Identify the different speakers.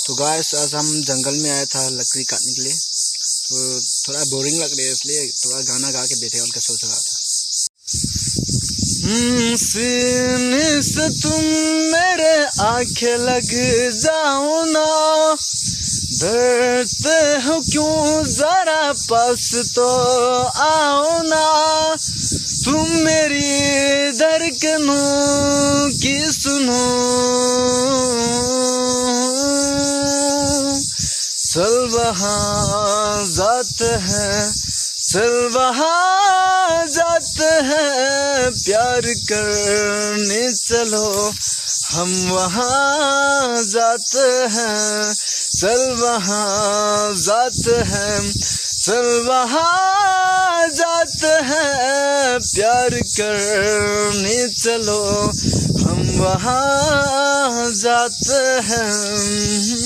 Speaker 1: तो गाइस आज हम जंगल में आया था लकड़ी काटने के लिए, तो थोड़ा बोरिंग लग रहा है इसलिए थोड़ा गाना गा के बैठे उनका सोच रहा था। सीने से तुम मेरे आंखें लग जाओ ना, डरते हो क्यों जरा पास तो आओ ना, तुम मेरी धड़कनों की सुनो, चल वहाँ जाते हैं, चल वहाँ जाते हैं, प्यार करने चलो हम वहाँ जाते हैं, चल वहाँ जाते हैं, चल वहाँ जाते हैं, प्यार करने चलो हम वहाँ जाते हैं।